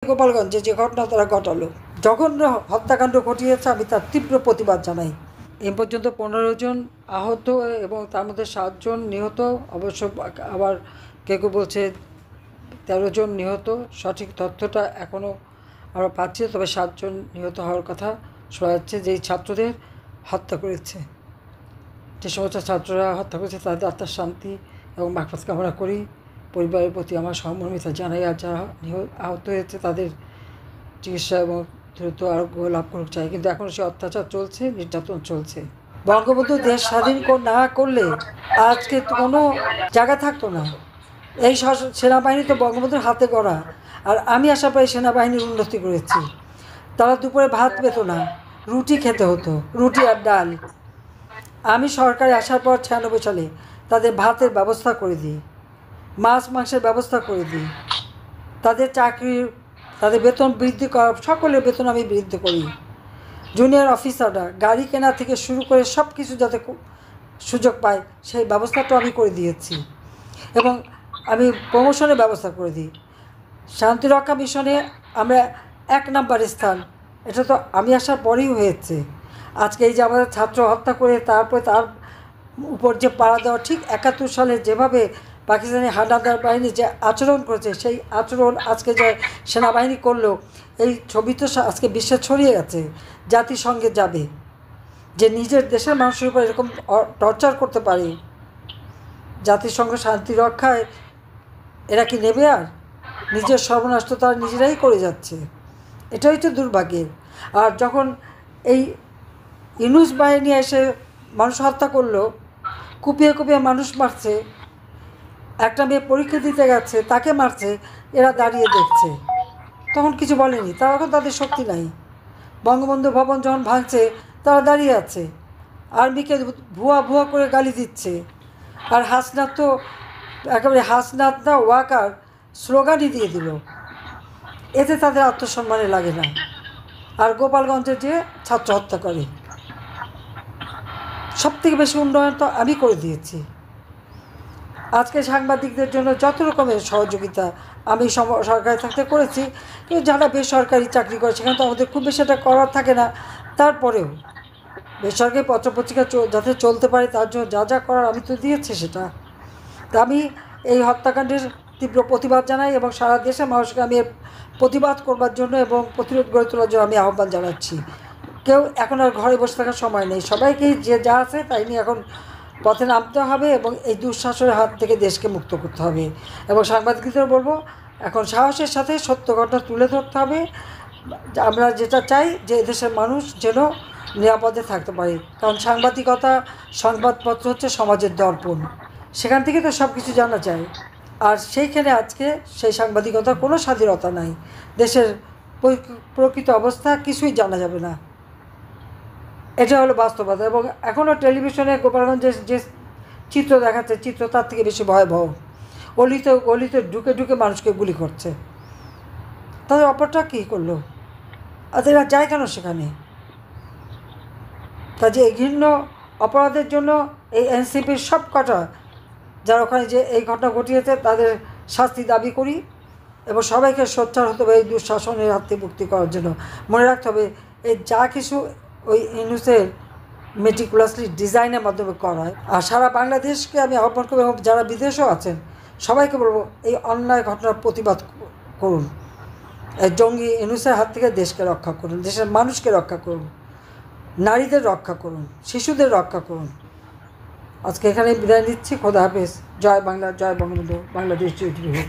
গোপালগঞ্জে যে ঘটনা তারা ঘটালো, জঘন্য হত্যাকাণ্ড ঘটিয়েছে, আমি তার তীব্র প্রতিবাদ জানাই। এ পর্যন্ত 15 জন আহত এবং তার মধ্যে 7 জন নিহত। অবশ্য আবার কেউ বলছে 13 জন নিহত। সঠিক তথ্যটা এখনও আমরা পাচ্ছি, তবে 7 জন নিহত হওয়ার কথা শোনা যাচ্ছে, যেই ছাত্রদের হত্যা করেছে। যে সমস্ত ছাত্ররা হত্যা করেছে তাদের আত্মার শান্তি এবং মাগফিরাত কামনা করি। পরিবারের প্রতি আমার সহমর্মিতা জানাই, আর যারা আহত হয়েছে তাদের চিকিৎসা এবং দ্রুত আরোগ্য লাভ করুক চাই। কিন্তু এখনও সে অত্যাচার চলছে, নির্যাতন চলছে। বঙ্গবন্ধু দেশ স্বাধীন না করলে আজকে কোনো জায়গা থাকতো না। এই সেনাবাহিনী তো বঙ্গবন্ধুর হাতে গড়া, আর আমি আসার পরে সেনাবাহিনীর উন্নতি করেছি। তারা দুপুরে ভাত পেত না, রুটি খেতে হতো, রুটি আর ডাল। আমি সরকারে আসার পর 96 সালে তাদের ভাতের ব্যবস্থা করে দিই, মাছ মাংসের ব্যবস্থা করে দিই, তাদের চাকরির তাদের বেতন বৃদ্ধি করা, সকলের বেতন আমি বৃদ্ধি করি। জুনিয়র অফিসাররা গাড়ি কেনা থেকে শুরু করে সব কিছু যাতে সুযোগ পায় সেই ব্যবস্থাটাও আমি করে দিয়েছি, এবং আমি প্রমোশনের ব্যবস্থা করে দিই। শান্তিরক্ষা মিশনে আমরা 1 নম্বর স্থান, এটা তো আমি আসার পরেই হয়েছে। আজকে এই যে আমাদের ছাত্র হত্যা করে তারপরে তার উপর যে পাড়া দেওয়া, ঠিক 71 সালে যেভাবে পাকিস্তানি হানাদার বাহিনী যে আচরণ করেছে, সেই আচরণ আজকে যে সেনাবাহিনী করলো, এই ছবি তো আজকে বিশ্বে ছড়িয়ে গেছে, জাতিসংঘে যাবে যে নিজের দেশের মানুষের উপর এরকম টর্চার করতে পারে। জাতিসংঘ শান্তি রক্ষায় এরা কি নেবে? আর নিজের সর্বনাশ তো তারা নিজেরাই করে যাচ্ছে, এটাই তো দুর্ভাগ্যের। আর যখন এই ইউনূস বাহিনী এসে মানুষ হত্যা করলো, কুপিয়ে কুপিয়ে মানুষ মারছে, একটা মেয়ে পরীক্ষা দিতে গেছে তাকে মারছে, এরা দাঁড়িয়ে দেখছে, তখন কিছু বলেনি। তারা এখন তাদের শক্তি নাই। বঙ্গবন্ধু ভবন যখন ভাঙছে তারা দাঁড়িয়ে আছে, আর্মিকে ভুয়া ভুয়া করে গালি দিচ্ছে। আর হাসনাত তো একেবারে হাসনাত না ওয়াকার স্লোগানই দিয়ে দিল, এতে তাদের আত্মসম্মানে লাগে না। আর গোপালগঞ্জে যে ছাত্র হত্যা করে, সবথেকে বেশি উন্নয়ন তো আমি করে দিয়েছি। আজকে সাংবাদিকদের জন্য যত রকমের সহযোগিতা আমি সরকারি থাকতে করেছি, কিন্তু যারা বেসরকারি চাকরি করে সেখানে তো আমাদের খুব বেশি এটা করার থাকে না। তারপরেও বেসরকারি পত্রপত্রিকা যাতে চলতে পারে তার জন্য যা যা করার আমি তো দিয়েছি সেটা। তা আমি এই হত্যাকাণ্ডের তীব্র প্রতিবাদ জানাই, এবং সারা দেশের মানুষকে আমি প্রতিবাদ করবার জন্য এবং প্রতিরোধ গড়ে তোলার জন্য আমি আহ্বান জানাচ্ছি। কেউ এখন আর ঘরে বসে থাকার সময় নেই, সবাইকেই যে যা আছে তাই নিয়ে এখন পথে নামতে হবে এবং এই দুঃশাসনের হাত থেকে দেশকে মুক্ত করতে হবে। এবং সাংবাদিকদের বলবো, এখন সাহসের সাথে সত্য ঘটনা তুলে ধরতে হবে। আমরা যেটা চাই যে এদেশের মানুষ যেন নিরাপদে থাকতে পারে, কারণ সাংবাদিকতা, সংবাদপত্র হচ্ছে সমাজের দর্পণ, সেখান থেকে তো সব কিছু জানা যায়। আর সেইখানে আজকে সেই সাংবাদিকতার কোনো স্বাধীনতা নাই, দেশের প্রকৃত অবস্থা কিছুই জানা যাবে না। এটা হলো বাস্তবতা। এবং এখনও টেলিভিশনে গোপালগঞ্জের যে চিত্র দেখাচ্ছে, চিত্র তার থেকে বেশি ভয়াবহ। অলিতে গলিতে ঢুকে ঢুকে মানুষকে গুলি করছে। তাদের অপরটা কী করলো? আর এরা যায় কেন সেখানে? কাজে এই ঘৃণ্য অপরাধের জন্য এই এনসিপির সব কটা যারা ওখানে যে এই ঘটনা ঘটিয়েছে তাদের শাস্তি দাবি করি, এবং সবাইকে সোচ্চার হতে হবে এই দুঃশাসনের হাত থেকে মুক্তি করার জন্য। মনে রাখতে হবে, এই যা কিছু ওই ইউনূসের মেটিকুলাসলি ডিজাইনের মাধ্যমে করা হয়। আর সারা বাংলাদেশকে আমি আহ্বান করব, এবং যারা বিদেশেও আছেন সবাইকে বলবো, এই অন্যায় ঘটনার প্রতিবাদ করুন। এই জঙ্গি ইউনূসের হাত থেকে দেশকে রক্ষা করুন, দেশের মানুষকে রক্ষা করুন, নারীদের রক্ষা করুন, শিশুদের রক্ষা করুন। আজকে এখানে বিদায় নিচ্ছি। খোদা হাফেজ। জয় বাংলা, জয় বঙ্গবন্ধু, বাংলাদেশ জয় হোক।